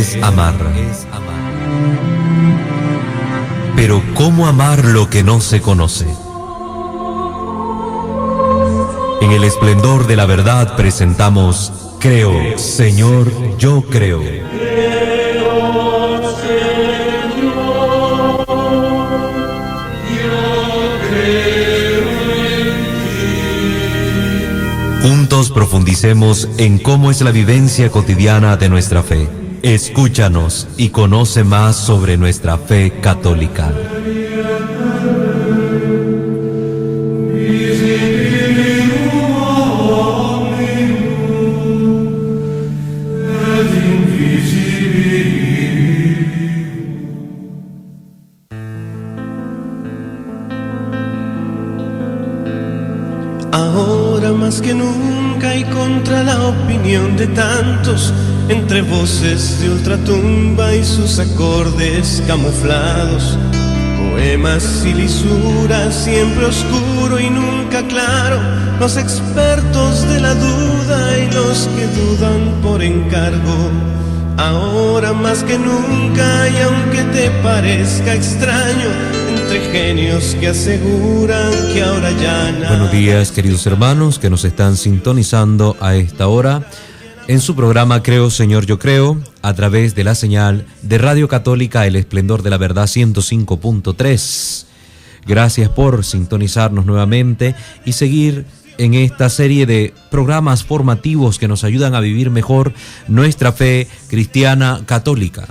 es amar. Pero ¿cómo amar lo que no se conoce? En el esplendor de la verdad presentamos Creo, Señor, yo creo. Juntos profundicemos en cómo es la vivencia cotidiana de nuestra fe. Escúchanos y conoce más sobre nuestra fe católica. Ahora más que nunca y contra la opinión de tantos, entre voces de ultratumba y sus acordes camuflados, poemas y lisuras, siempre oscuro y nunca claro, los expertos de la duda y los que dudan por encargo. Ahora más que nunca, y aunque te parezca extraño, entre genios que aseguran que ahora ya nada. Buenos días, queridos hermanos que nos están sintonizando a esta hora en su programa Creo, Señor, yo creo, a través de la señal de Radio Católica El Esplendor de la Verdad 105.3. Gracias por sintonizarnos nuevamente y seguir en esta serie de programas formativos que nos ayudan a vivir mejor nuestra fe cristiana católica.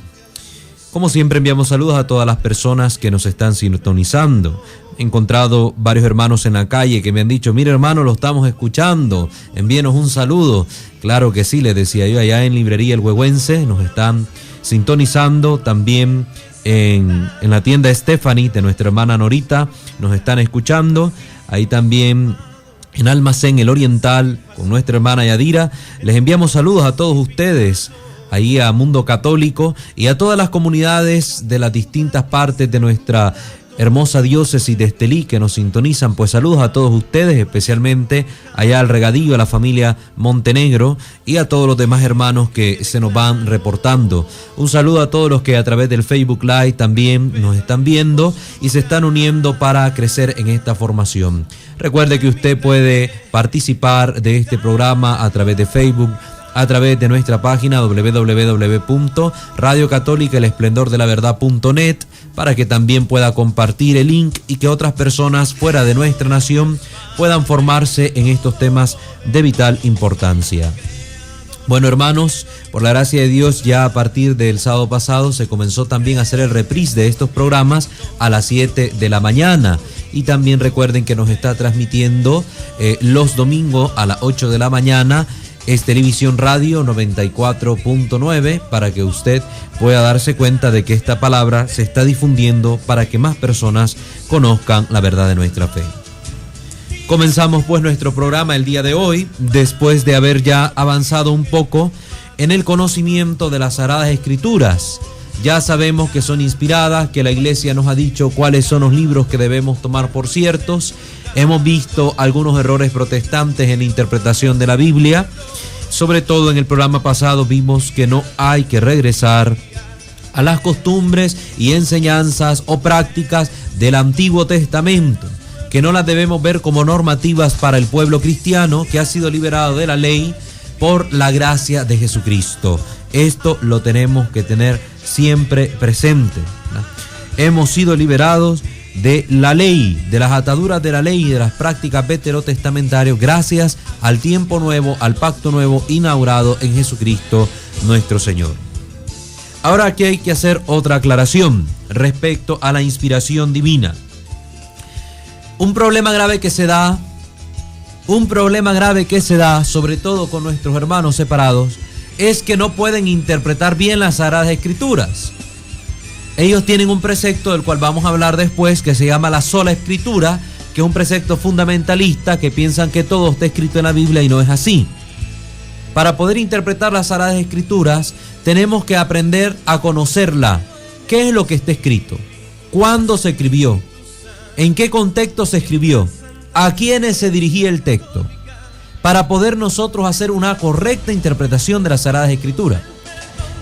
Como siempre, enviamos saludos a todas las personas que nos están sintonizando. He encontrado varios hermanos en la calle que me han dicho: mire, hermano, lo estamos escuchando, envíenos un saludo. Claro que sí, les decía yo, allá en Librería El Huehuense nos están sintonizando. También en la tienda Stephanie de nuestra hermana Norita nos están escuchando. Ahí también en Almacén El Oriental con nuestra hermana Yadira. Les enviamos saludos a todos ustedes, ahí a Mundo Católico y a todas las comunidades de las distintas partes de nuestra hermosa diócesis de Estelí que nos sintonizan. Pues saludos a todos ustedes, especialmente allá al regadío, a la familia Montenegro y a todos los demás hermanos que se nos van reportando. Un saludo a todos los que a través del Facebook Live también nos están viendo y se están uniendo para crecer en esta formación. Recuerde que usted puede participar de este programa a través de Facebook, a través de nuestra página www.radiocatólicaelesplendordelaverdad.net, para que también pueda compartir el link y que otras personas fuera de nuestra nación puedan formarse en estos temas de vital importancia. Bueno, hermanos, por la gracia de Dios, ya a partir del sábado pasado se comenzó también a hacer el reprise de estos programas a las 7 de la mañana. Y también recuerden que nos está transmitiendo los domingos a las 8 de la mañana es Televisión Radio 94.9, para que usted pueda darse cuenta de que esta palabra se está difundiendo para que más personas conozcan la verdad de nuestra fe. Comenzamos pues nuestro programa el día de hoy, después de haber ya avanzado un poco en el conocimiento de las Sagradas Escrituras. Ya sabemos que son inspiradas, que la Iglesia nos ha dicho cuáles son los libros que debemos tomar por ciertos. Hemos visto algunos errores protestantes en la interpretación de la Biblia. Sobre todo en el programa pasado vimos que no hay que regresar a las costumbres y enseñanzas o prácticas del Antiguo Testamento, que no las debemos ver como normativas para el pueblo cristiano que ha sido liberado de la ley por la gracia de Jesucristo. Esto lo tenemos que tener siempre presente, ¿no? Hemos sido liberados de la ley, de las ataduras de la ley y de las prácticas veterotestamentarias gracias al tiempo nuevo, al pacto nuevo inaugurado en Jesucristo nuestro Señor. Ahora aquí hay que hacer otra aclaración respecto a la inspiración divina. Un problema grave que se da, sobre todo con nuestros hermanos separados, es que no pueden interpretar bien las Sagradas Escrituras. Ellos tienen un precepto del cual vamos a hablar después, que se llama la sola escritura, que es un precepto fundamentalista, que piensan que todo está escrito en la Biblia y no es así. Para poder interpretar las Sagradas Escrituras, tenemos que aprender a conocerla. ¿Qué es lo que está escrito? ¿Cuándo se escribió? ¿En qué contexto se escribió? ¿A quiénes se dirigía el texto? Para poder nosotros hacer una correcta interpretación de las Sagradas Escrituras.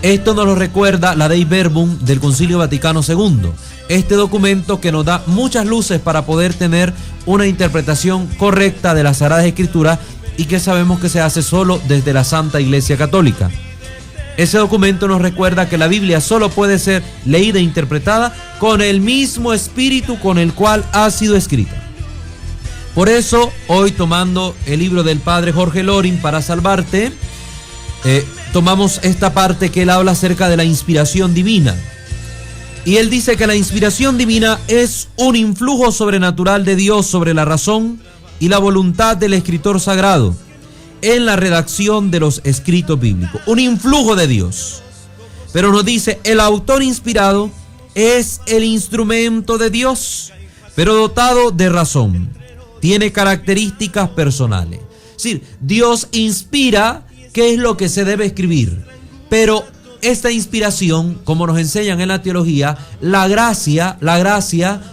Esto nos lo recuerda la Dei Verbum del Concilio Vaticano II. Este documento que nos da muchas luces para poder tener una interpretación correcta de las Sagradas Escrituras y que sabemos que se hace solo desde la Santa Iglesia Católica. Ese documento nos recuerda que la Biblia solo puede ser leída e interpretada con el mismo espíritu con el cual ha sido escrita. Por eso, hoy tomando el libro del Padre Jorge Loring para salvarte, tomamos esta parte que él habla acerca de la inspiración divina. Y él dice que la inspiración divina es un influjo sobrenatural de Dios sobre la razón y la voluntad del escritor sagrado en la redacción de los escritos bíblicos. Un influjo de Dios. Pero nos dice, el autor inspirado es el instrumento de Dios, pero dotado de razón. Tiene características personales. Es decir, Dios inspira qué es lo que se debe escribir. Pero esta inspiración, como nos enseñan en la teología, la gracia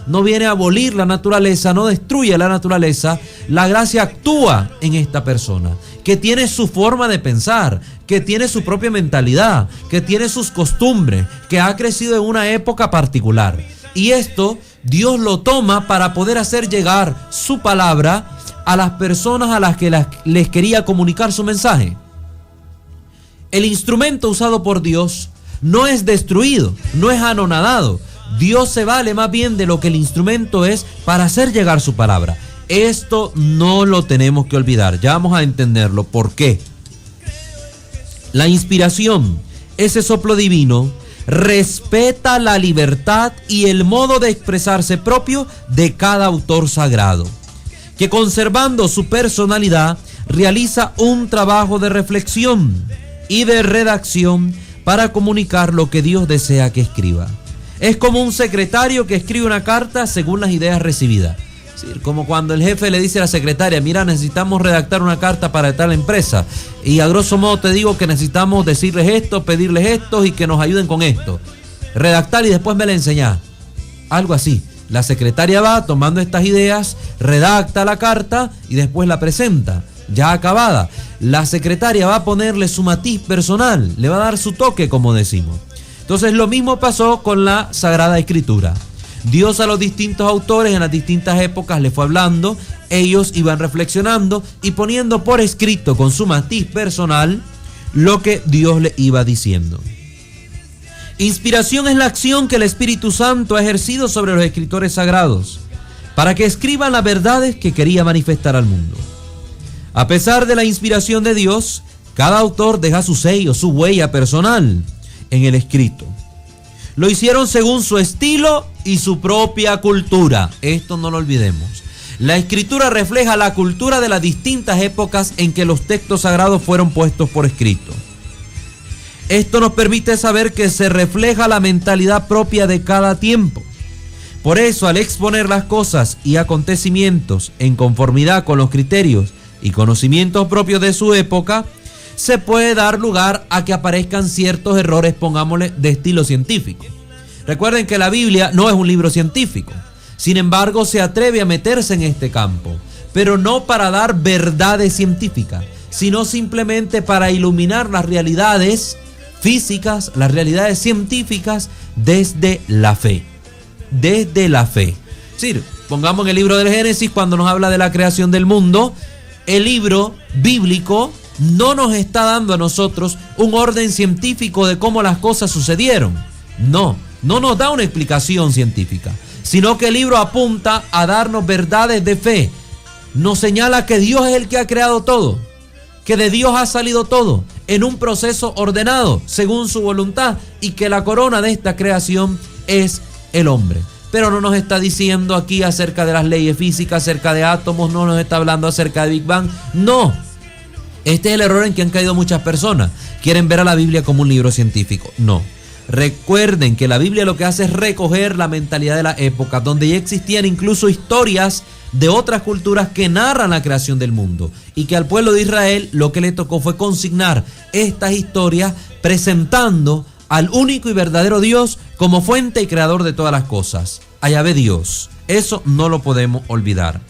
no viene a abolir la naturaleza, no destruye la naturaleza. La gracia actúa en esta persona, que tiene su forma de pensar, que tiene su propia mentalidad, que tiene sus costumbres, que ha crecido en una época particular. Y esto Dios lo toma para poder hacer llegar su palabra a las personas a las que les quería comunicar su mensaje. El instrumento usado por Dios no es destruido, no es anonadado. Dios se vale más bien de lo que el instrumento es para hacer llegar su palabra. Esto no lo tenemos que olvidar. Ya vamos a entenderlo. ¿Por qué? La inspiración, ese soplo divino, respeta la libertad y el modo de expresarse propio de cada autor sagrado, que conservando su personalidad realiza un trabajo de reflexión y de redacción para comunicar lo que Dios desea que escriba. Es como un secretario que escribe una carta según las ideas recibidas. Es decir, como cuando el jefe le dice a la secretaria, mira, necesitamos redactar una carta para tal empresa y a grosso modo te digo que necesitamos decirles esto, pedirles esto y que nos ayuden con esto. Redactar y después me la enseñás. Algo así. La secretaria va tomando estas ideas, redacta la carta y después la presenta. Ya acabada, la secretaria va a ponerle su matiz personal, le va a dar su toque, como decimos. Entonces lo mismo pasó con la Sagrada Escritura. Dios a los distintos autores en las distintas épocas le fue hablando, ellos iban reflexionando y poniendo por escrito con su matiz personal lo que Dios le iba diciendo. Inspiración es la acción que el Espíritu Santo ha ejercido sobre los escritores sagrados para que escriban las verdades que quería manifestar al mundo. A pesar de la inspiración de Dios, cada autor deja su sello, su huella personal en el escrito. Lo hicieron según su estilo y su propia cultura. Esto no lo olvidemos. La escritura refleja la cultura de las distintas épocas en que los textos sagrados fueron puestos por escrito. Esto nos permite saber que se refleja la mentalidad propia de cada tiempo. Por eso, al exponer las cosas y acontecimientos en conformidad con los criterios y conocimientos propios de su época, se puede dar lugar a que aparezcan ciertos errores, pongámosle, de estilo científico. Recuerden que la Biblia no es un libro científico. Sin embargo, se atreve a meterse en este campo, pero no para dar verdades científicas, sino simplemente para iluminar las realidades físicas, las realidades científicas desde la fe. Desde la fe. Es decir, pongamos en el libro del Génesis, cuando nos habla de la creación del mundo, el libro bíblico no nos está dando a nosotros un orden científico de cómo las cosas sucedieron. No nos da una explicación científica, sino que el libro apunta a darnos verdades de fe. Nos señala que Dios es el que ha creado todo, que de Dios ha salido todo en un proceso ordenado según su voluntad y que la corona de esta creación es el hombre. Pero no nos está diciendo aquí acerca de las leyes físicas, acerca de átomos, no nos está hablando acerca de Big Bang. No. Este es el error en que han caído muchas personas. Quieren ver a la Biblia como un libro científico. No. Recuerden que la Biblia lo que hace es recoger la mentalidad de la época, donde ya existían incluso historias de otras culturas que narran la creación del mundo, y que al pueblo de Israel lo que le tocó fue consignar estas historias presentando al único y verdadero Dios como fuente y creador de todas las cosas, a Yahvé Dios. Eso no lo podemos olvidar.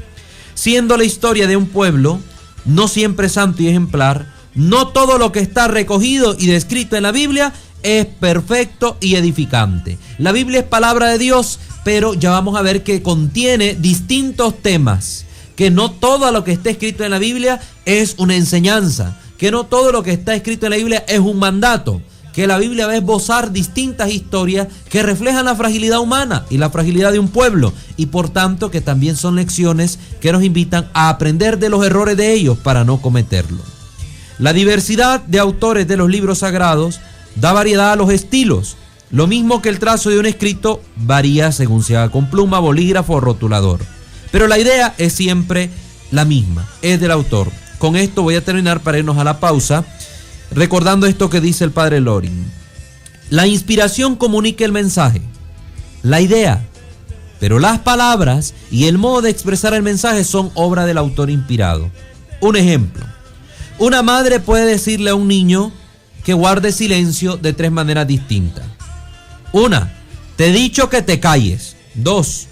Siendo la historia de un pueblo no siempre santo y ejemplar, no todo lo que está recogido y descrito en la Biblia es perfecto y edificante. La Biblia es palabra de Dios, pero ya vamos a ver que contiene distintos temas, que no todo lo que está escrito en la Biblia es una enseñanza, que no todo lo que está escrito en la Biblia es un mandato, que la Biblia va a esbozar distintas historias que reflejan la fragilidad humana y la fragilidad de un pueblo, y por tanto que también son lecciones que nos invitan a aprender de los errores de ellos para no cometerlo. La diversidad de autores de los libros sagrados da variedad a los estilos, lo mismo que el trazo de un escrito varía según se haga con pluma, bolígrafo o rotulador, pero la idea es siempre la misma, es del autor. Con esto voy a terminar para irnos a la pausa, recordando esto que dice el padre Loring. La inspiración comunica el mensaje, la idea, pero las palabras y el modo de expresar el mensaje son obra del autor inspirado. Un ejemplo: una madre puede decirle a un niño que guarde silencio de 3 maneras distintas. 1. Te he dicho que te calles. 2.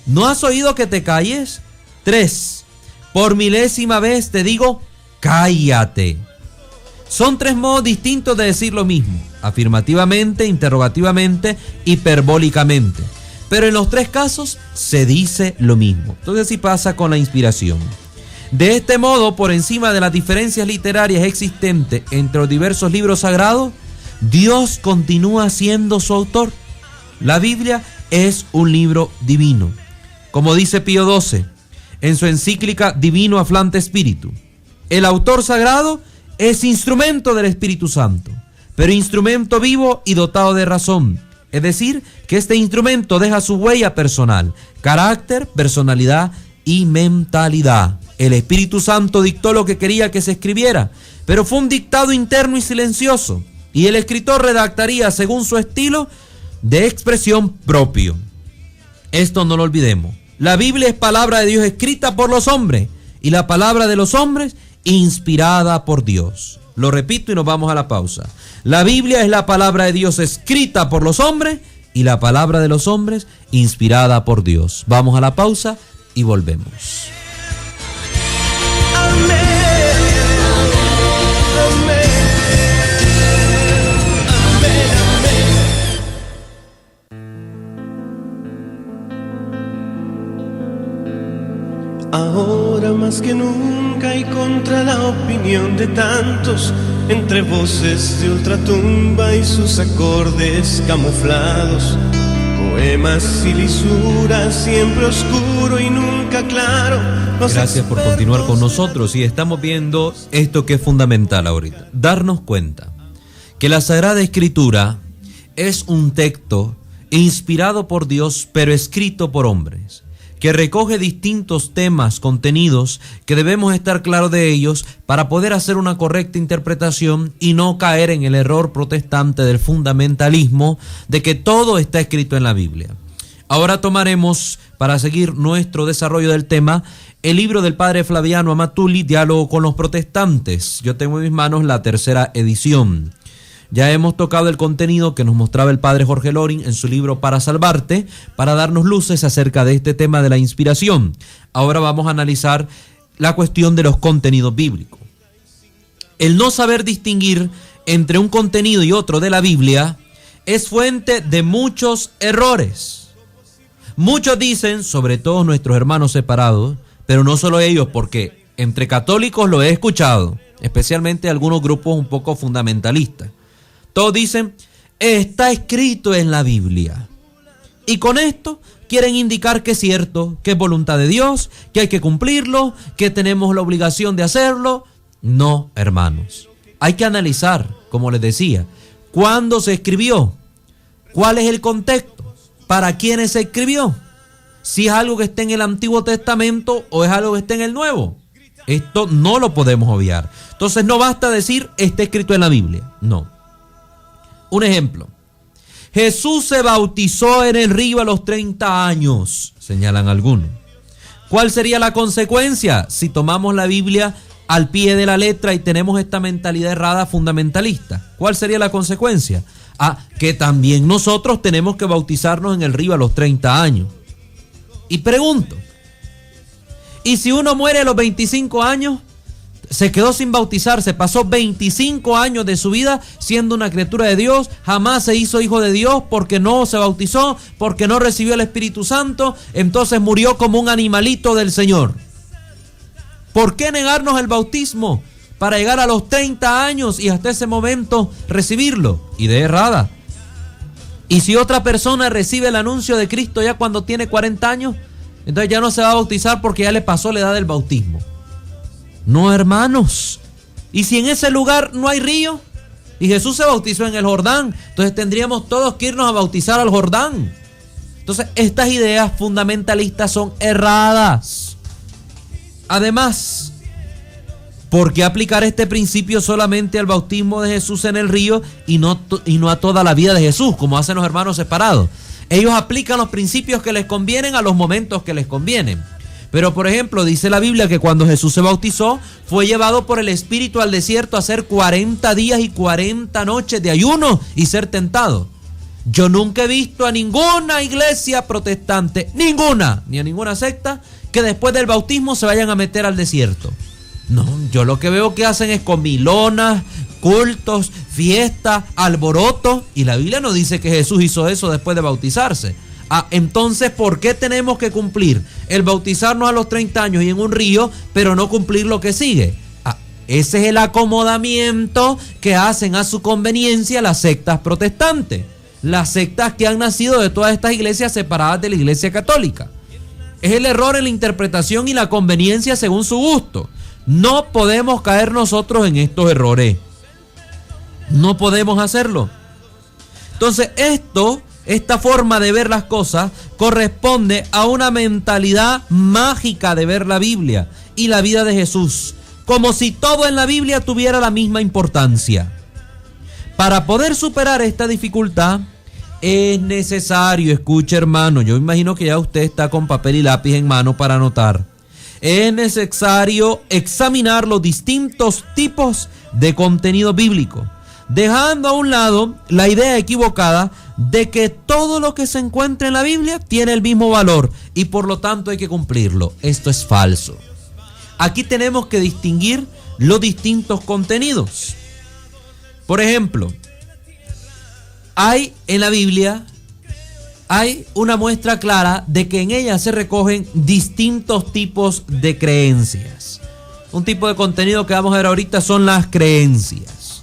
¿No has oído que te calles? 3. Por milésima vez te digo, cállate. Son 3 modos distintos de decir lo mismo: afirmativamente, interrogativamente, hiperbólicamente. Pero en los 3 casos se dice lo mismo. Entonces así pasa con la inspiración. De este modo, por encima de las diferencias literarias existentes entre los diversos libros sagrados, Dios continúa siendo su autor. La Biblia es un libro divino. Como dice Pío XII en su encíclica Divino Aflante Spiritu, el autor sagrado es instrumento del Espíritu Santo, pero instrumento vivo y dotado de razón. Es decir, que este instrumento deja su huella personal, carácter, personalidad y mentalidad. El Espíritu Santo dictó lo que quería que se escribiera, pero fue un dictado interno y silencioso, y el escritor redactaría según su estilo de expresión propio. Esto no lo olvidemos. La Biblia es palabra de Dios escrita por los hombres, y la palabra de los hombres inspirada por Dios. Lo repito y nos vamos a la pausa. La Biblia es la palabra de Dios escrita por los hombres y la palabra de los hombres inspirada por Dios. Vamos a la pausa y volvemos. Ahora más que nunca y contra la opinión de tantos, entre voces de ultratumba y sus acordes camuflados, poemas y lisuras, siempre oscuro y nunca claro. Gracias por continuar con nosotros, y estamos viendo esto que es fundamental ahorita: darnos cuenta que la Sagrada Escritura es un texto inspirado por Dios, pero escrito por hombres, que recoge distintos temas, contenidos, que debemos estar claros de ellos para poder hacer una correcta interpretación y no caer en el error protestante del fundamentalismo de que todo está escrito en la Biblia. Ahora tomaremos, para seguir nuestro desarrollo del tema, el libro del padre Flaviano Amatulli, Diálogo con los protestantes. Yo tengo en mis manos la 3ª edición. Ya hemos tocado el contenido que nos mostraba el padre Jorge Loring en su libro Para Salvarte, para darnos luces acerca de este tema de la inspiración. Ahora vamos a analizar la cuestión de los contenidos bíblicos. El no saber distinguir entre un contenido y otro de la Biblia es fuente de muchos errores. Muchos dicen, sobre todo nuestros hermanos separados, pero no solo ellos, porque entre católicos lo he escuchado, especialmente algunos grupos un poco fundamentalistas. Todos dicen, está escrito en la Biblia. Y con esto quieren indicar que es cierto, que es voluntad de Dios, que hay que cumplirlo, que tenemos la obligación de hacerlo. No, hermanos. Hay que analizar, como les decía, cuándo se escribió, cuál es el contexto, para quiénes se escribió, si es algo que está en el Antiguo Testamento o es algo que está en el Nuevo. Esto no lo podemos obviar. Entonces no basta decir, está escrito en la Biblia. No. Un ejemplo: Jesús se bautizó en el río a los 30 años, señalan algunos. ¿Cuál sería la consecuencia si tomamos la Biblia al pie de la letra y tenemos esta mentalidad errada fundamentalista? ¿Cuál sería la consecuencia? Que también nosotros tenemos que bautizarnos en el río a los 30 años. Y pregunto, ¿y si uno muere a los 25 años? se quedó sin bautizarse, pasó 25 años de su vida siendo una criatura de Dios, jamás se hizo hijo de Dios porque no se bautizó, porque no recibió el Espíritu Santo, entonces murió como un animalito del Señor. ¿Por qué negarnos el bautismo para llegar a los 30 años y hasta ese momento recibirlo? Idea errada. Y si otra persona recibe el anuncio de Cristo ya cuando tiene 40 años, entonces ya no se va a bautizar porque ya le pasó la edad del bautismo. No, hermanos. Y si en ese lugar no hay río y Jesús se bautizó en el Jordán, entonces tendríamos todos que irnos a bautizar al Jordán. Entonces estas ideas fundamentalistas son erradas. Además, ¿por qué aplicar este principio solamente al bautismo de Jesús en el río y no a toda la vida de Jesús, como hacen los hermanos separados? Ellos aplican los principios que les convienen a los momentos que les convienen. Pero, por ejemplo, dice la Biblia que cuando Jesús se bautizó, fue llevado por el Espíritu al desierto a hacer 40 días y 40 noches de ayuno y ser tentado. Yo nunca he visto a ninguna iglesia protestante, ninguna, ni a ninguna secta, que después del bautismo se vayan a meter al desierto. No, yo lo que veo que hacen es comilonas, cultos, fiestas, alborotos, y la Biblia no dice que Jesús hizo eso después de bautizarse. Entonces, ¿por qué tenemos que cumplir el bautizarnos a los 30 años y en un río, pero no cumplir lo que sigue? Ese es el acomodamiento que hacen a su conveniencia las sectas protestantes, las sectas que han nacido de todas estas iglesias separadas de la iglesia católica. Es el error en la interpretación y la conveniencia según su gusto. No podemos caer nosotros en estos errores. No podemos hacerlo. Entonces esta forma de ver las cosas corresponde a una mentalidad mágica de ver la Biblia y la vida de Jesús, como si todo en la Biblia tuviera la misma importancia. Para poder superar esta dificultad es necesario, escuche hermano, yo imagino que ya usted está con papel y lápiz en mano para anotar. Es necesario examinar los distintos tipos de contenido bíblico, dejando a un lado la idea equivocada de que todo lo que se encuentra en la Biblia tiene el mismo valor y por lo tanto hay que cumplirlo. Esto es falso. Aquí tenemos que distinguir los distintos contenidos. Por ejemplo, en la Biblia hay una muestra clara de que en ella se recogen distintos tipos de creencias. Un tipo de contenido que vamos a ver ahorita son las creencias.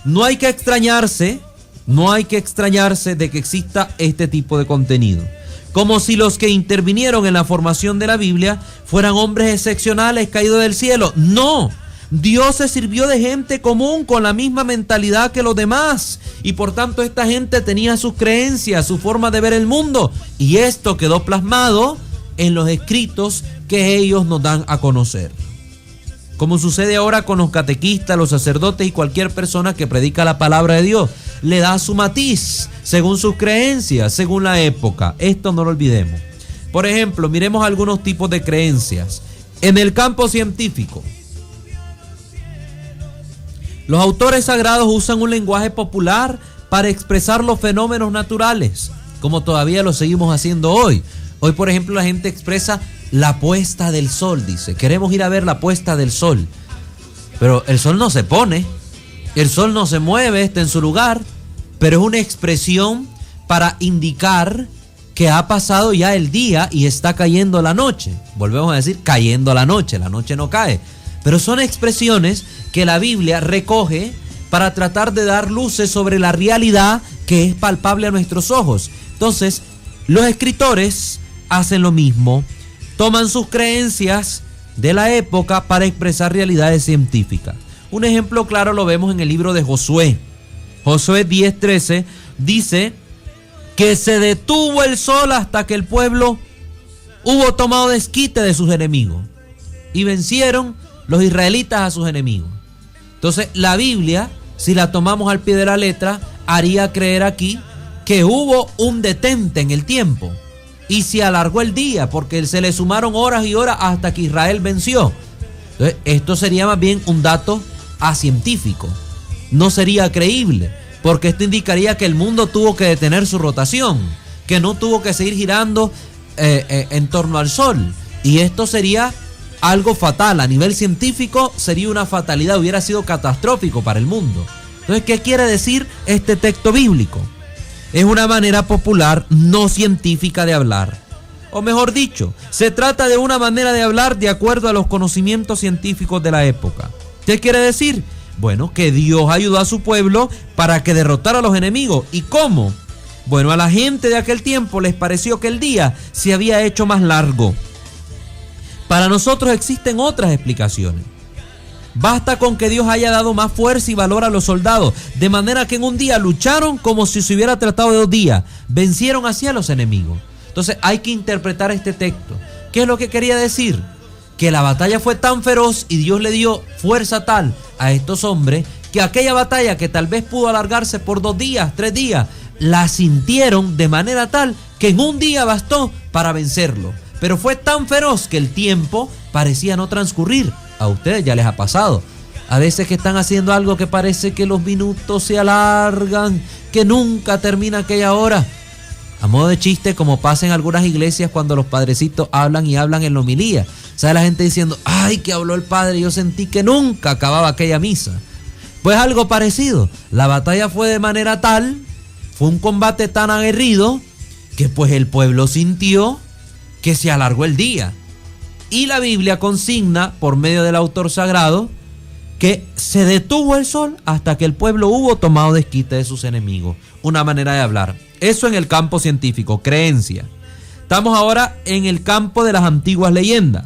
No hay que extrañarse de que exista este tipo de contenido. Como si los que intervinieron en la formación de la Biblia fueran hombres excepcionales caídos del cielo. No, Dios se sirvió de gente común con la misma mentalidad que los demás. Y por tanto esta gente tenía sus creencias, su forma de ver el mundo. Y esto quedó plasmado en los escritos que ellos nos dan a conocer. Como sucede ahora con los catequistas, los sacerdotes y cualquier persona que predica la palabra de Dios. Le da su matiz, según sus creencias, según la época. Esto no lo olvidemos. Por ejemplo, miremos algunos tipos de creencias. En el campo científico, los autores sagrados usan un lenguaje popular para expresar los fenómenos naturales, como todavía lo seguimos haciendo hoy. Hoy, por ejemplo, la gente expresa la puesta del sol, dice. Queremos ir a ver la puesta del sol. Pero el sol no se pone, el sol no se mueve, está en su lugar, pero es una expresión para indicar que ha pasado ya el día y está cayendo la noche. Volvemos a decir, cayendo la noche no cae. Pero son expresiones que la Biblia recoge para tratar de dar luces sobre la realidad que es palpable a nuestros ojos. Entonces, los escritores hacen lo mismo, toman sus creencias de la época para expresar realidades científicas. Un ejemplo claro lo vemos en el libro de Josué. Josué 10:13 dice que se detuvo el sol hasta que el pueblo hubo tomado desquite de sus enemigos y vencieron los israelitas a sus enemigos. Entonces la Biblia, si la tomamos al pie de la letra, haría creer aquí que hubo un detente en el tiempo y se alargó el día porque se le sumaron horas y horas hasta que Israel venció. Entonces esto sería más bien un dato científico, no sería creíble, porque esto indicaría que el mundo tuvo que detener su rotación, que no tuvo que seguir girando en torno al sol, y esto sería algo fatal. A nivel científico sería una fatalidad, hubiera sido catastrófico para el mundo. Entonces, ¿qué quiere decir este texto bíblico? Es una manera popular no científica de hablar. O mejor dicho, se trata de una manera de hablar de acuerdo a los conocimientos científicos de la época. ¿Qué quiere decir? Bueno, que Dios ayudó a su pueblo para que derrotara a los enemigos. ¿Y cómo? Bueno, a la gente de aquel tiempo les pareció que el día se había hecho más largo. Para nosotros existen otras explicaciones. Basta con que Dios haya dado más fuerza y valor a los soldados, de manera que en un día lucharon como si se hubiera tratado de 2 días, vencieron así a los enemigos. Entonces hay que interpretar este texto. ¿Qué es lo que quería decir? Que la batalla fue tan feroz y Dios le dio fuerza tal a estos hombres que aquella batalla que tal vez pudo alargarse por 2 días, 3 días, la sintieron de manera tal que en un día bastó para vencerlo. Pero fue tan feroz que el tiempo parecía no transcurrir. A ustedes ya les ha pasado. A veces que están haciendo algo que parece que los minutos se alargan, que nunca termina aquella hora. A modo de chiste, como pasa en algunas iglesias cuando los padrecitos hablan y hablan en la homilía. ¿Sabe la gente diciendo, ay, que habló el padre? Yo sentí que nunca acababa aquella misa. Pues algo parecido. La batalla fue de manera tal, fue un combate tan aguerrido, que pues el pueblo sintió que se alargó el día. Y la Biblia consigna, por medio del autor sagrado, que se detuvo el sol hasta que el pueblo hubo tomado desquite de sus enemigos. Una manera de hablar. Eso en el campo científico, creencia. Estamos ahora en el campo de las antiguas leyendas.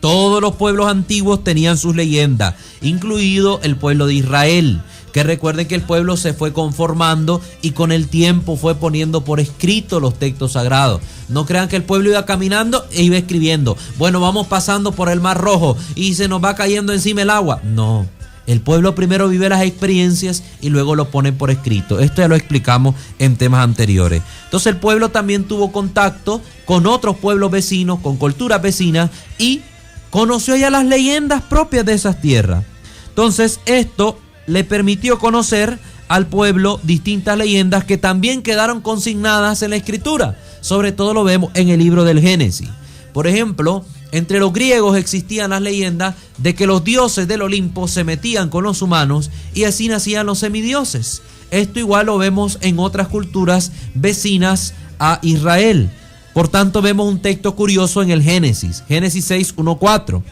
Todos los pueblos antiguos tenían sus leyendas, incluido el pueblo de Israel. Que recuerden que el pueblo se fue conformando y con el tiempo fue poniendo por escrito los textos sagrados. No crean que el pueblo iba caminando e iba escribiendo. Bueno, vamos pasando por el Mar Rojo y se nos va cayendo encima el agua. No, el pueblo primero vive las experiencias y luego lo pone por escrito. Esto ya lo explicamos en temas anteriores. Entonces el pueblo también tuvo contacto con otros pueblos vecinos, con culturas vecinas y conoció ya las leyendas propias de esas tierras. Entonces esto le permitió conocer al pueblo distintas leyendas que también quedaron consignadas en la escritura. Sobre todo lo vemos en el libro del Génesis. Por ejemplo, entre los griegos existían las leyendas de que los dioses del Olimpo se metían con los humanos y así nacían los semidioses. Esto igual lo vemos en otras culturas vecinas a Israel. Por tanto, vemos un texto curioso en el Génesis 6:1-4.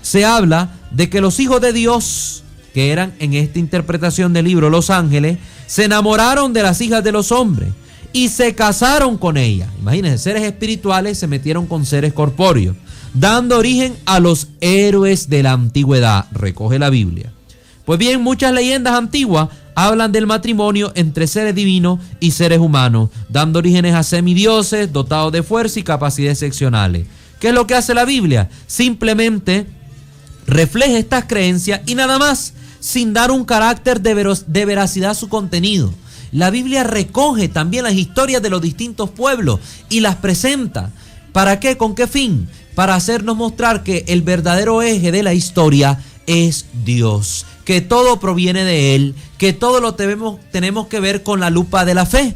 Se habla de que los hijos de Dios, que eran en esta interpretación del libro los ángeles, se enamoraron de las hijas de los hombres y se casaron con ellas. Imagínense, seres espirituales se metieron con seres corpóreos, dando origen a los héroes de la antigüedad, recoge la Biblia. Pues bien, muchas leyendas antiguas hablan del matrimonio entre seres divinos y seres humanos, dando orígenes a semidioses dotados de fuerza y capacidades excepcionales. ¿Qué es lo que hace la Biblia? Simplemente refleja estas creencias y nada más, sin dar un carácter de veracidad a su contenido. La Biblia recoge también las historias de los distintos pueblos y las presenta. ¿Para qué? ¿Con qué fin? Para hacernos mostrar que el verdadero eje de la historia es Dios, que todo proviene de Él, que todo lo tenemos que ver con la lupa de la fe,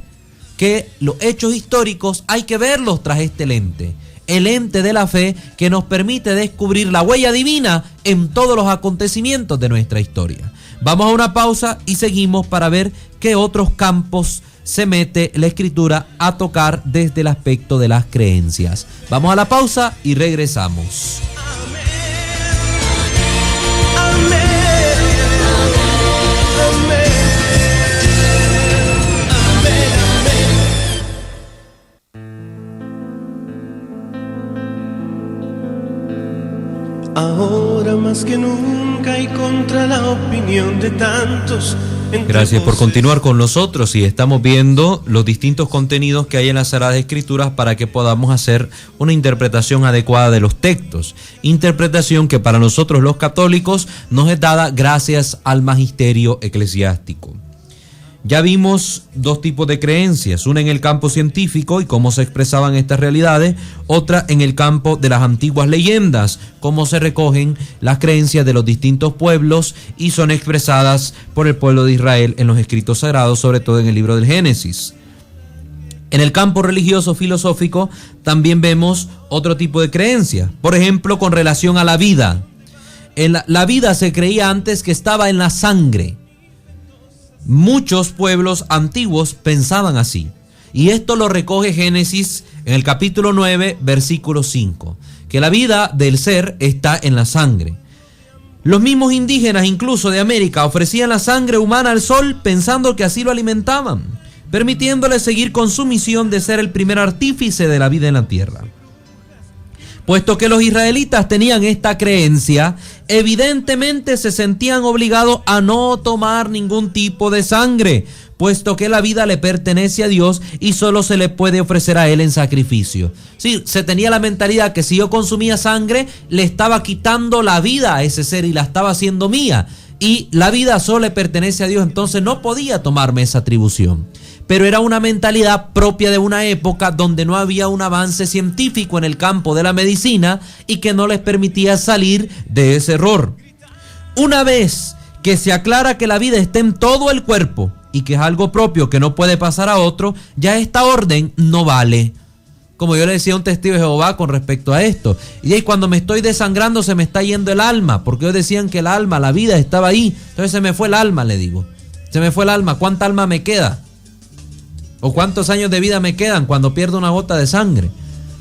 que los hechos históricos hay que verlos tras este lente. El ente de la fe que nos permite descubrir la huella divina en todos los acontecimientos de nuestra historia. Vamos a una pausa y seguimos para ver qué otros campos se mete la escritura a tocar desde el aspecto de las creencias. Vamos a la pausa y regresamos. Ahora más que nunca y contra la opinión de tantos. Gracias por continuar con nosotros y estamos viendo los distintos contenidos que hay en las Sagradas Escrituras para que podamos hacer una interpretación adecuada de los textos. Interpretación que para nosotros los católicos nos es dada gracias al magisterio eclesiástico. Ya vimos dos tipos de creencias, una en el campo científico y cómo se expresaban estas realidades, otra en el campo de las antiguas leyendas, cómo se recogen las creencias de los distintos pueblos y son expresadas por el pueblo de Israel en los escritos sagrados, sobre todo en el libro del Génesis. En el campo religioso filosófico también vemos otro tipo de creencia. Por ejemplo, con relación a la vida. La vida se creía antes que estaba en la sangre. Muchos pueblos antiguos pensaban así. Y esto lo recoge Génesis en el capítulo 9, versículo 5. Que la vida del ser está en la sangre. Los mismos indígenas, incluso de América, ofrecían la sangre humana al sol pensando que así lo alimentaban, permitiéndole seguir con su misión de ser el primer artífice de la vida en la tierra. Puesto que los israelitas tenían esta creencia, evidentemente se sentían obligados a no tomar ningún tipo de sangre, puesto que la vida le pertenece a Dios y solo se le puede ofrecer a Él en sacrificio. Sí, se tenía la mentalidad que si yo consumía sangre, le estaba quitando la vida a ese ser y la estaba haciendo mía. Y la vida solo le pertenece a Dios, entonces no podía tomarme esa atribución. Pero era una mentalidad propia de una época donde no había un avance científico en el campo de la medicina y que no les permitía salir de ese error. Una vez que se aclara que la vida está en todo el cuerpo y que es algo propio que no puede pasar a otro, ya esta orden no vale. Como yo le decía a un testigo de Jehová con respecto a esto. Y ahí cuando me estoy desangrando se me está yendo el alma, porque ellos decían que el alma, la vida estaba ahí. Entonces se me fue el alma, le digo. Se me fue el alma. ¿Cuánta alma me queda? ¿O cuántos años de vida me quedan cuando pierdo una gota de sangre?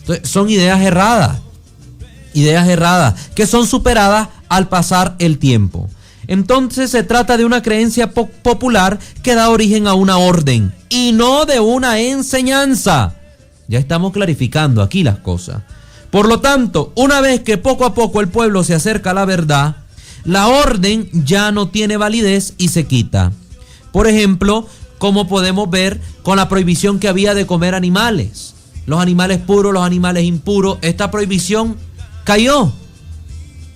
Entonces, son ideas erradas que son superadas al pasar el tiempo. Entonces se trata de una creencia popular que da origen a una orden y no de una enseñanza. Ya estamos clarificando aquí las cosas. Por lo tanto, una vez que poco a poco el pueblo se acerca a la verdad, la orden ya no tiene validez y se quita. Por ejemplo, como podemos ver con la prohibición que había de comer animales. Los animales puros, los animales impuros. Esta prohibición cayó.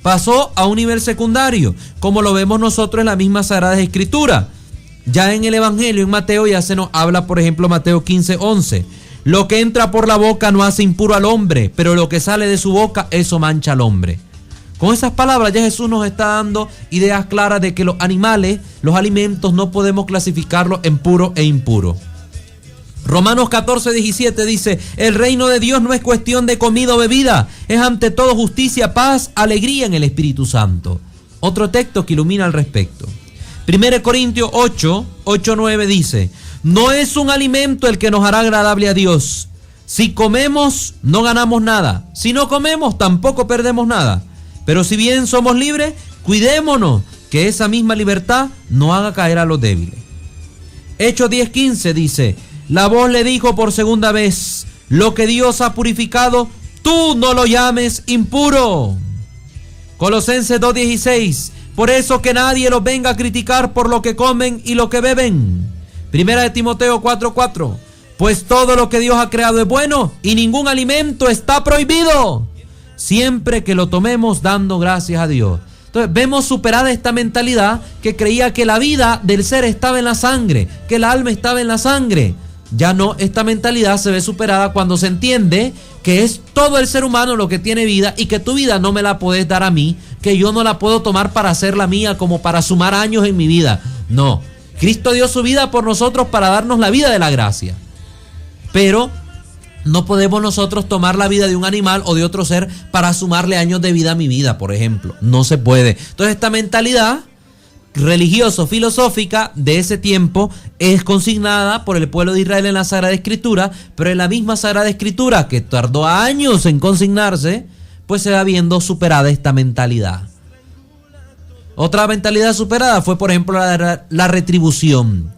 Pasó a un nivel secundario, como lo vemos nosotros en la misma Sagrada Escritura. Ya en el Evangelio, en Mateo, ya se nos habla, por ejemplo, Mateo 15:11. Lo que entra por la boca no hace impuro al hombre, pero lo que sale de su boca, eso mancha al hombre. Con esas palabras ya Jesús nos está dando ideas claras de que los animales, los alimentos, no podemos clasificarlos en puro e impuro. Romanos 14:17 dice: el reino de Dios no es cuestión de comida o bebida, es ante todo justicia, paz, alegría en el Espíritu Santo. Otro texto que ilumina al respecto. 1 Corintios 8:9 dice: no es un alimento el que nos hará agradable a Dios. Si comemos, no ganamos nada. Si no comemos, tampoco perdemos nada. Pero si bien somos libres, cuidémonos que esa misma libertad no haga caer a los débiles. Hechos 10:15 dice: la voz le dijo por segunda vez: lo que Dios ha purificado, tú no lo llames impuro. Colosenses 2:16: por eso que nadie los venga a criticar por lo que comen y lo que beben. Primera de Timoteo 4:4: pues todo lo que Dios ha creado es bueno y ningún alimento está prohibido, siempre que lo tomemos dando gracias a Dios. Entonces vemos superada esta mentalidad que creía que la vida del ser estaba en la sangre, que el alma estaba en la sangre. Ya no, esta mentalidad se ve superada cuando se entiende que es todo el ser humano lo que tiene vida y que tu vida no me la puedes dar a mí, que yo no la puedo tomar para hacerla mía como para sumar años en mi vida. No, Cristo dio su vida por nosotros para darnos la vida de la gracia. Pero no podemos nosotros tomar la vida de un animal o de otro ser para sumarle años de vida a mi vida, por ejemplo. No se puede. Entonces esta mentalidad religioso-filosófica de ese tiempo es consignada por el pueblo de Israel en la Sagrada Escritura, pero en la misma Sagrada Escritura, que tardó años en consignarse, pues se va viendo superada esta mentalidad. Otra mentalidad superada fue, por ejemplo, la retribución.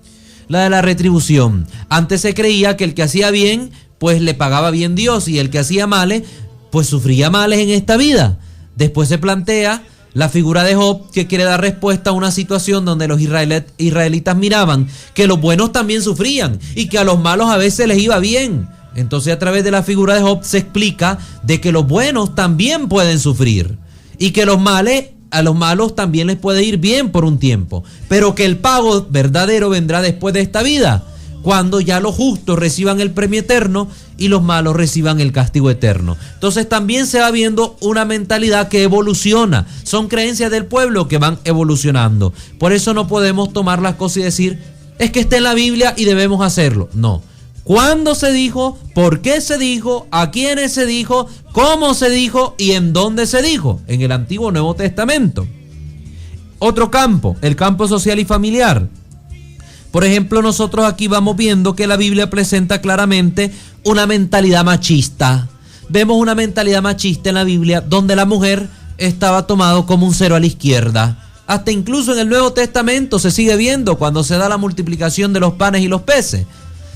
La de la retribución. Antes se creía que el que hacía bien, pues le pagaba bien Dios, y el que hacía males, pues sufría males en esta vida. Después se plantea la figura de Job, que quiere dar respuesta a una situación donde los israelitas miraban que los buenos también sufrían y que a los malos a veces les iba bien. Entonces a través de la figura de Job se explica de que los buenos también pueden sufrir y que a los malos también les puede ir bien por un tiempo, pero que el pago verdadero vendrá después de esta vida, cuando ya los justos reciban el premio eterno y los malos reciban el castigo eterno. Entonces también se va viendo una mentalidad que evoluciona. Son creencias del pueblo que van evolucionando. Por eso no podemos tomar las cosas y decir, es que está en la Biblia y debemos hacerlo. No, cuándo se dijo, por qué se dijo, a quiénes se dijo, cómo se dijo y en dónde se dijo, en el Antiguo y Nuevo Testamento. Otro campo, el campo social y familiar. Por ejemplo, nosotros aquí vamos viendo que la Biblia presenta claramente una mentalidad machista. Vemos una mentalidad machista en la Biblia donde la mujer estaba tomado como un cero a la izquierda. Hasta incluso en el Nuevo Testamento se sigue viendo cuando se da la multiplicación de los panes y los peces.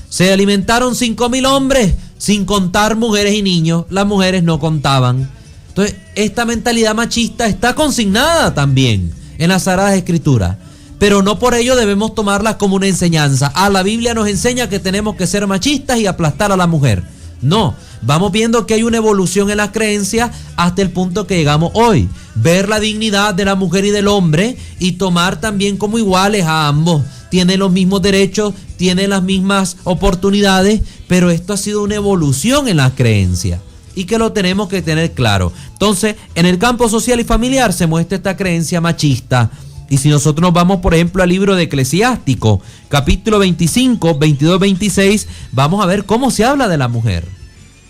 Se alimentaron 5,000 hombres, sin contar mujeres y niños. Las mujeres no contaban. Entonces, esta mentalidad machista está consignada también en las Sagradas Escrituras. Pero no por ello debemos tomarla como una enseñanza. La Biblia nos enseña que tenemos que ser machistas y aplastar a la mujer. No, vamos viendo que hay una evolución en las creencias hasta el punto que llegamos hoy. Ver la dignidad de la mujer y del hombre y tomar también como iguales a ambos. Tienen los mismos derechos, tienen las mismas oportunidades, pero esto ha sido una evolución en las creencias y que lo tenemos que tener claro. Entonces, en el campo social y familiar se muestra esta creencia machista. Y si nosotros nos vamos, por ejemplo, al libro de Eclesiástico, capítulo 25, 22, 26, vamos a ver cómo se habla de la mujer.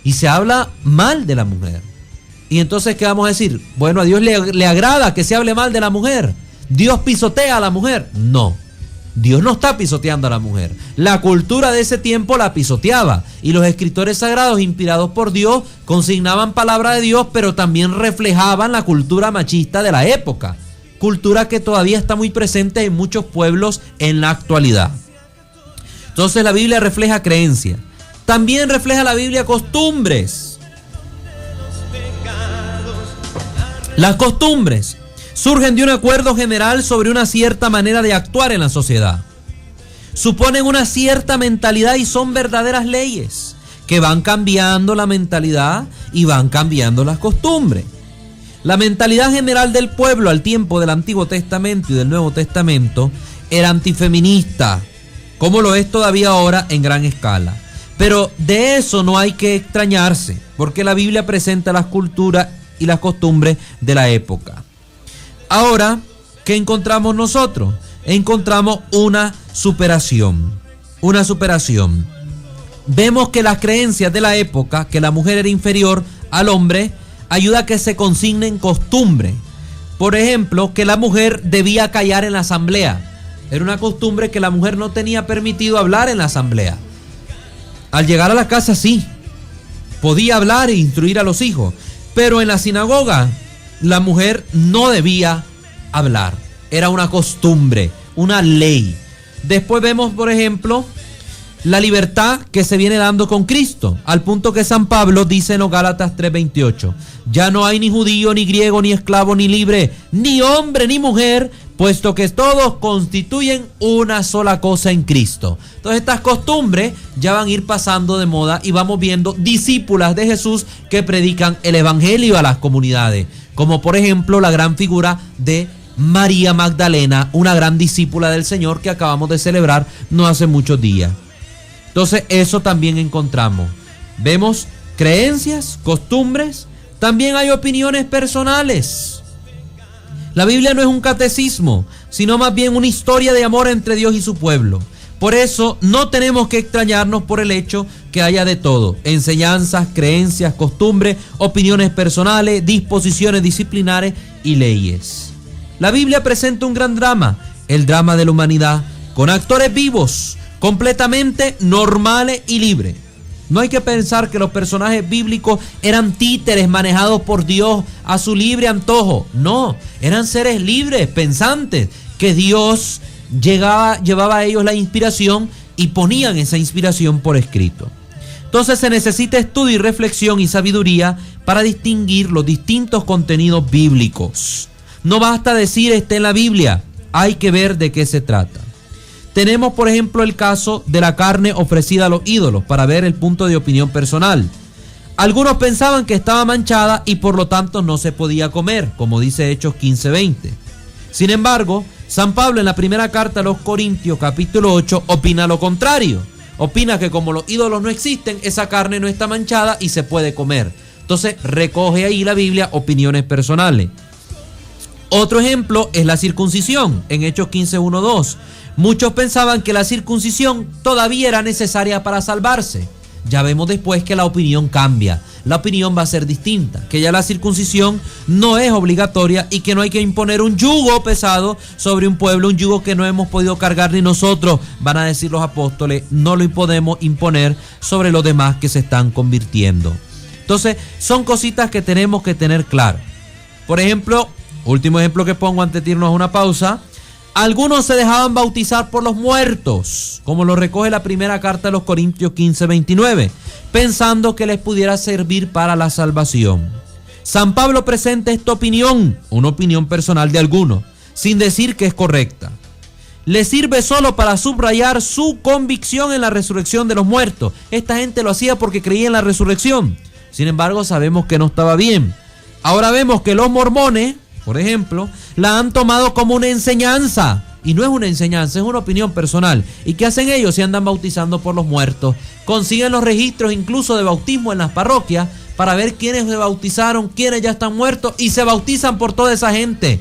Y se habla mal de la mujer. Y entonces, ¿qué vamos a decir? Bueno, a Dios le agrada que se hable mal de la mujer. ¿Dios pisotea a la mujer? No. Dios no está pisoteando a la mujer. La cultura de ese tiempo la pisoteaba. Y los escritores sagrados, inspirados por Dios, consignaban palabra de Dios, pero también reflejaban la cultura machista de la época. Cultura que todavía está muy presente en muchos pueblos en la actualidad. Entonces la Biblia refleja creencia. También refleja la Biblia costumbres. Las costumbres surgen de un acuerdo general sobre una cierta manera de actuar en la sociedad. Suponen una cierta mentalidad y son verdaderas leyes que van cambiando la mentalidad y van cambiando las costumbres. La mentalidad general del pueblo al tiempo del Antiguo Testamento y del Nuevo Testamento era antifeminista, como lo es todavía ahora en gran escala. Pero de eso no hay que extrañarse, porque la Biblia presenta las culturas y las costumbres de la época. Ahora, ¿qué encontramos nosotros? Encontramos una superación. Una superación. Vemos que las creencias de la época, que la mujer era inferior al hombre, ayuda a que se consignen costumbres. Por ejemplo, que la mujer debía callar en la asamblea. Era una costumbre que la mujer no tenía permitido hablar en la asamblea. Al llegar a la casa sí, podía hablar e instruir a los hijos, pero en la sinagoga la mujer no debía hablar. Era una costumbre, una ley. Después vemos, por ejemplo, la libertad que se viene dando con Cristo, al punto que San Pablo dice en los Gálatas 3:28, ya no hay ni judío, ni griego, ni esclavo, ni libre, ni hombre, ni mujer, puesto que todos constituyen una sola cosa en Cristo. Entonces estas costumbres ya van a ir pasando de moda y vamos viendo discípulas de Jesús que predican el evangelio a las comunidades, como por ejemplo la gran figura de María Magdalena, una gran discípula del Señor que acabamos de celebrar no hace muchos días. Entonces eso también encontramos. Vemos creencias, costumbres, también hay opiniones personales. La Biblia no es un catecismo, sino más bien una historia de amor entre Dios y su pueblo. Por eso no tenemos que extrañarnos por el hecho que haya de todo: enseñanzas, creencias, costumbres, opiniones personales, disposiciones disciplinares y leyes. La Biblia presenta un gran drama, el drama de la humanidad, con actores vivos, completamente normales y libres. No hay que pensar que los personajes bíblicos eran títeres manejados por Dios a su libre antojo. No, eran seres libres, pensantes, que Dios llevaba a ellos la inspiración y ponían esa inspiración por escrito. Entonces se necesita estudio y reflexión y sabiduría para distinguir los distintos contenidos bíblicos. No basta decir está en la Biblia, hay que ver de qué se trata. Tenemos, por ejemplo, el caso de la carne ofrecida a los ídolos, para ver el punto de opinión personal. Algunos pensaban que estaba manchada y por lo tanto no se podía comer, como dice Hechos 15:20. Sin embargo, San Pablo en la primera carta a los Corintios, capítulo 8, opina lo contrario. Opina que como los ídolos no existen, esa carne no está manchada y se puede comer. Entonces recoge ahí la Biblia opiniones personales. Otro ejemplo es la circuncisión, en Hechos 15:1-2. Muchos pensaban que la circuncisión todavía era necesaria para salvarse. Ya vemos después que la opinión cambia. La opinión va a ser distinta, que ya la circuncisión no es obligatoria y que no hay que imponer un yugo pesado sobre un pueblo, un yugo que no hemos podido cargar ni nosotros, van a decir los apóstoles, no lo podemos imponer sobre los demás que se están convirtiendo. Entonces, son cositas que tenemos que tener claro. Por ejemplo, último ejemplo que pongo antes de irnos a una pausa. Algunos se dejaban bautizar por los muertos, como lo recoge la primera carta de los Corintios 15:29, pensando que les pudiera servir para la salvación. San Pablo presenta esta opinión, una opinión personal de algunos, sin decir que es correcta. Le sirve solo para subrayar su convicción en la resurrección de los muertos. Esta gente lo hacía porque creía en la resurrección. Sin embargo, sabemos que no estaba bien. Ahora vemos que los mormones, por ejemplo, la han tomado como una enseñanza. Y no es una enseñanza, es una opinión personal. ¿Y qué hacen ellos? Se andan bautizando por los muertos. Consiguen los registros incluso de bautismo en las parroquias para ver quiénes se bautizaron, quiénes ya están muertos y se bautizan por toda esa gente.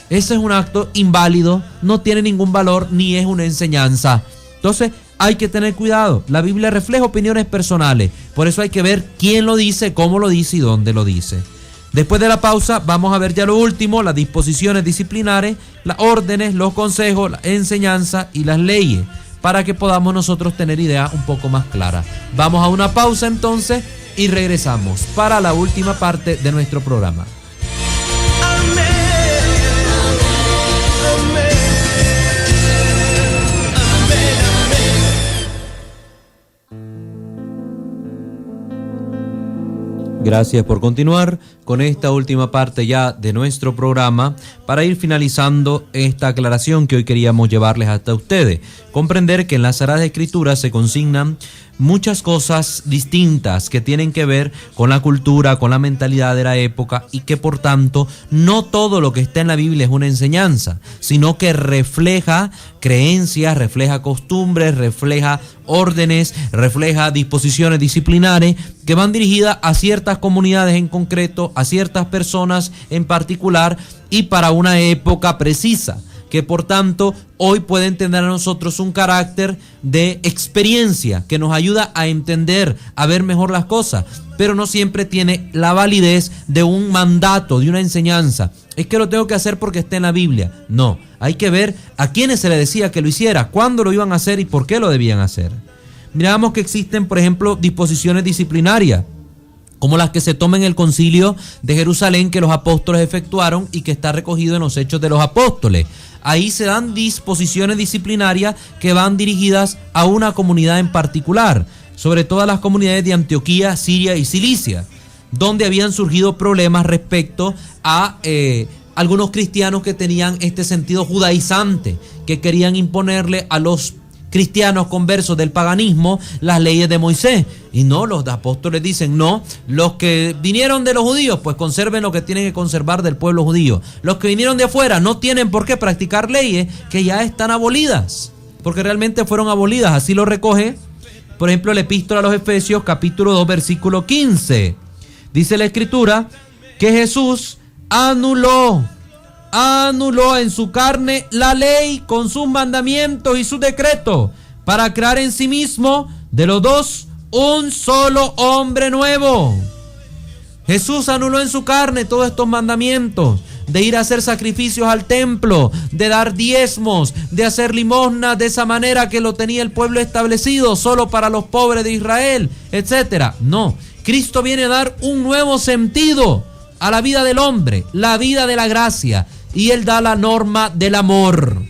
Ese es un acto inválido, no tiene ningún valor ni es una enseñanza. Entonces hay que tener cuidado. La Biblia refleja opiniones personales. Por eso hay que ver quién lo dice, cómo lo dice y dónde lo dice. Después de la pausa vamos a ver ya lo último, las disposiciones disciplinares, las órdenes, los consejos, la enseñanza y las leyes, para que podamos nosotros tener ideas un poco más claras. Vamos a una pausa entonces y regresamos para la última parte de nuestro programa. Gracias por continuar con esta última parte ya de nuestro programa para ir finalizando esta aclaración que hoy queríamos llevarles hasta ustedes. Comprender que en las Sagradas Escrituras se consignan muchas cosas distintas que tienen que ver con la cultura, con la mentalidad de la época y que por tanto no todo lo que está en la Biblia es una enseñanza, sino que refleja creencias, refleja costumbres, refleja órdenes, refleja disposiciones disciplinares que van dirigidas a ciertas comunidades en concreto, a ciertas personas en particular y para una época precisa, que por tanto hoy pueden tener a nosotros un carácter de experiencia que nos ayuda a entender, a ver mejor las cosas, pero no siempre tiene la validez de un mandato, de una enseñanza. Es que lo tengo que hacer porque está en la Biblia. No, hay que ver a quiénes se le decía que lo hiciera, cuándo lo iban a hacer y por qué lo debían hacer. Miramos que existen, por ejemplo, disposiciones disciplinarias, como las que se toman en el concilio de Jerusalén que los apóstoles efectuaron y que está recogido en los Hechos de los Apóstoles. Ahí se dan disposiciones disciplinarias que van dirigidas a una comunidad en particular, sobre todo a las comunidades de Antioquía, Siria y Cilicia, donde habían surgido problemas respecto a algunos cristianos que tenían este sentido judaizante, que querían imponerle a los cristianos conversos del paganismo las leyes de Moisés. Y no, los apóstoles dicen, no, los que vinieron de los judíos, pues conserven lo que tienen que conservar del pueblo judío. Los que vinieron de afuera no tienen por qué practicar leyes que ya están abolidas, porque realmente fueron abolidas. Así lo recoge, por ejemplo, la epístola a los Efesios, capítulo 2, versículo 15. Dice la Escritura que Jesús anuló en su carne la ley con sus mandamientos y sus decretos para crear en sí mismo de los dos un solo hombre nuevo. Jesús anuló en su carne todos estos mandamientos de ir a hacer sacrificios al templo, de dar diezmos, de hacer limosnas de esa manera que lo tenía el pueblo establecido solo para los pobres de Israel, etcétera. No, Cristo viene a dar un nuevo sentido a la vida del hombre, la vida de la gracia. Y Él da la norma del amor.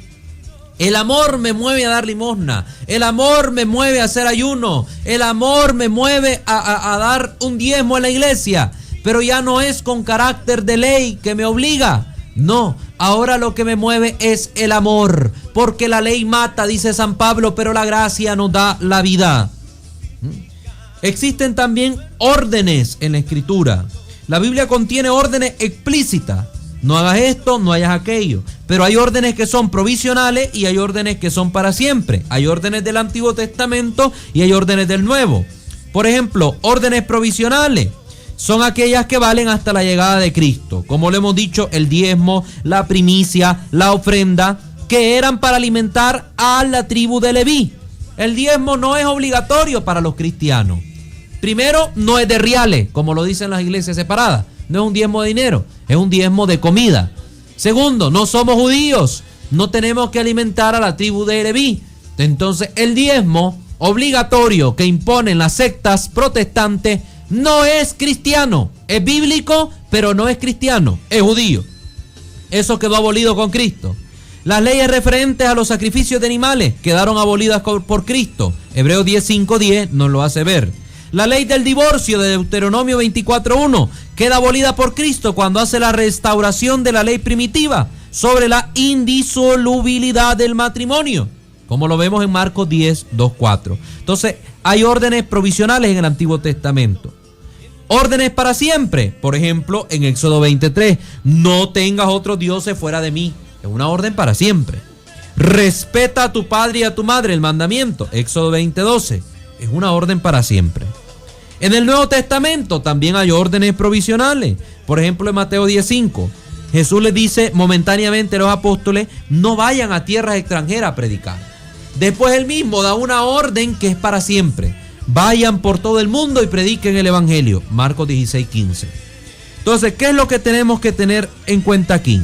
El amor me mueve a dar limosna. El amor me mueve a hacer ayuno. El amor me mueve a dar un diezmo en la iglesia. Pero ya no es con carácter de ley que me obliga. No, ahora lo que me mueve es el amor. Porque la ley mata, dice San Pablo, pero la gracia nos da la vida. Existen también órdenes en la Escritura. La Biblia contiene órdenes explícitas. No hagas esto, no hagas aquello. Pero hay órdenes que son provisionales y hay órdenes que son para siempre. Hay órdenes del Antiguo Testamento y hay órdenes del Nuevo. Por ejemplo, órdenes provisionales. son aquellas que valen hasta la llegada de Cristo. Como lo hemos dicho, el diezmo, la primicia, la ofrenda, que eran para alimentar a la tribu de Leví. El diezmo no es obligatorio para los cristianos. Primero, no es de reales, como lo dicen las iglesias separadas. No es un diezmo de dinero, es un diezmo de comida. Segundo, no somos judíos, no tenemos que alimentar a la tribu de Leví. Entonces, el diezmo obligatorio que imponen las sectas protestantes no es cristiano. Es bíblico, pero no es cristiano, es judío. Eso quedó abolido con Cristo. Las leyes referentes a los sacrificios de animales quedaron abolidas por Cristo. Hebreos 10:5-10 nos lo hace ver. La ley del divorcio de Deuteronomio 24:1 queda abolida por Cristo cuando hace la restauración de la ley primitiva sobre la indisolubilidad del matrimonio, como lo vemos en Marcos 10:2-4. Entonces, hay órdenes provisionales en el Antiguo Testamento. Órdenes para siempre, por ejemplo, en Éxodo 23, no tengas otros dioses fuera de mí. Es una orden para siempre. Respeta a tu padre y a tu madre, el mandamiento, Éxodo 20:12, es una orden para siempre. En el Nuevo Testamento también hay órdenes provisionales. Por ejemplo, en Mateo 10:5, Jesús les dice momentáneamente a los apóstoles, no vayan a tierras extranjeras a predicar. Después él mismo da una orden que es para siempre. Vayan por todo el mundo y prediquen el evangelio. Marcos 16:15. Entonces, ¿qué es lo que tenemos que tener en cuenta aquí?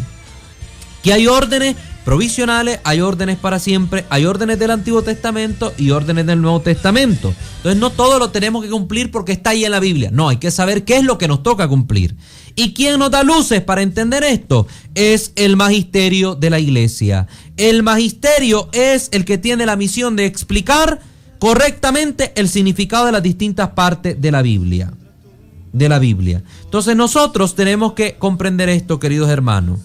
Que hay órdenes provisionales, hay órdenes para siempre, hay órdenes del Antiguo Testamento y órdenes del Nuevo Testamento. Entonces no todo lo tenemos que cumplir porque está ahí en la Biblia. No, hay que saber qué es lo que nos toca cumplir. ¿Y quién nos da luces para entender esto? Es el magisterio de la iglesia. El magisterio es el que tiene la misión de explicar correctamente el significado de las distintas partes de la Biblia. Entonces nosotros tenemos que comprender esto, queridos hermanos.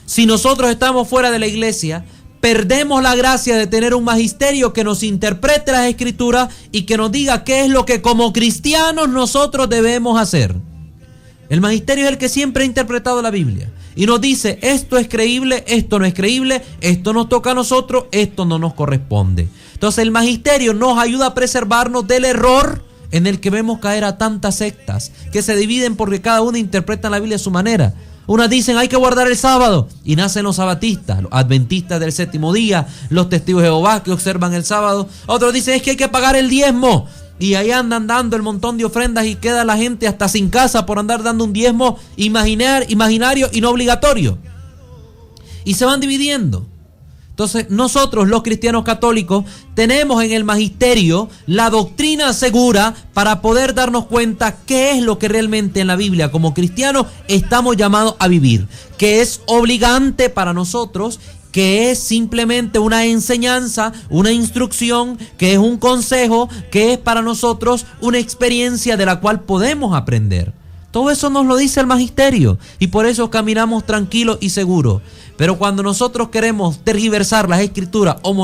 Si nosotros estamos fuera de la iglesia, perdemos la gracia de tener un magisterio que nos interprete las escrituras y que nos diga qué es lo que como cristianos nosotros debemos hacer. El magisterio es el que siempre ha interpretado la Biblia y nos dice, esto es creíble, esto no es creíble, esto nos toca a nosotros, esto no nos corresponde. Entonces el magisterio nos ayuda a preservarnos del error en el que vemos caer a tantas sectas que se dividen porque cada una interpreta la Biblia a su manera. Unas dicen hay que guardar el sábado y nacen los sabatistas, los adventistas del séptimo día, los testigos de Jehová que observan el sábado. Otros dicen es que hay que pagar el diezmo y ahí andan dando el montón de ofrendas y queda la gente hasta sin casa por andar dando un diezmo imaginario y no obligatorio. Y se van dividiendo. Entonces nosotros los cristianos católicos tenemos en el magisterio la doctrina segura para poder darnos cuenta qué es lo que realmente en la Biblia como cristianos estamos llamados a vivir, que es obligante para nosotros, que es simplemente una enseñanza, una instrucción, que es un consejo, que es para nosotros una experiencia de la cual podemos aprender. Todo eso nos lo dice el magisterio y por eso caminamos tranquilos y seguros. Pero cuando nosotros queremos tergiversar las escrituras o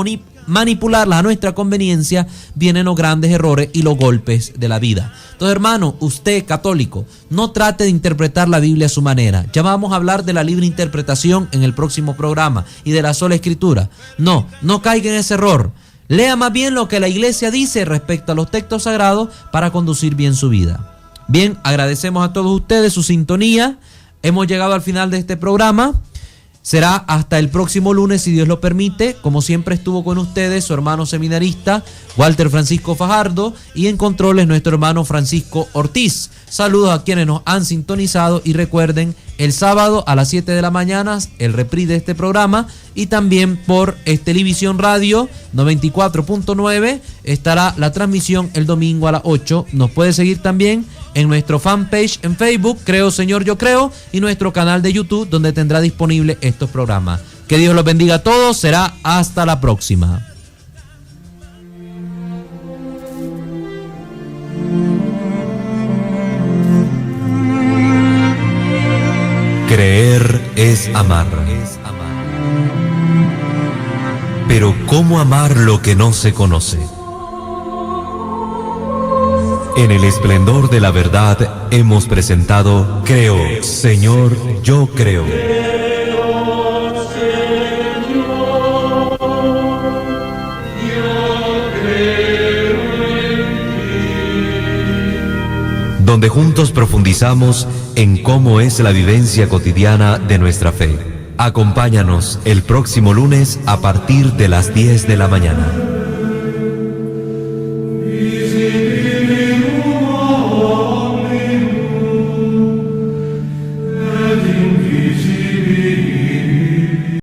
manipularlas a nuestra conveniencia, vienen los grandes errores y los golpes de la vida. Entonces, hermano, usted católico, no trate de interpretar la Biblia a su manera. Ya vamos a hablar de la libre interpretación en el próximo programa y de la sola escritura. No caiga en ese error. Lea más bien lo que la iglesia dice respecto a los textos sagrados para conducir bien su vida. Bien, agradecemos a todos ustedes su sintonía. Hemos llegado al final de este programa. Será hasta el próximo lunes, si Dios lo permite. Como siempre estuvo con ustedes su hermano seminarista Walter Francisco Fajardo y en controles nuestro hermano Francisco Ortiz. Saludos a quienes nos han sintonizado y recuerden, el sábado a las 7 de la mañana el reprise de este programa y también por Televisión Radio 94.9 estará la transmisión el domingo a las 8. Nos puede seguir también en nuestro fanpage en Facebook, Creo Señor Yo Creo, y nuestro canal de YouTube donde tendrá disponible estos programas. Que Dios los bendiga a todos, será hasta la próxima. Creer es amar. Pero ¿cómo amar lo que no se conoce? En el esplendor de la verdad hemos presentado Creo, Señor, yo creo. Donde donde juntos profundizamos en cómo es la vivencia cotidiana de nuestra fe. Acompáñanos el próximo lunes a partir de las 10 de la mañana.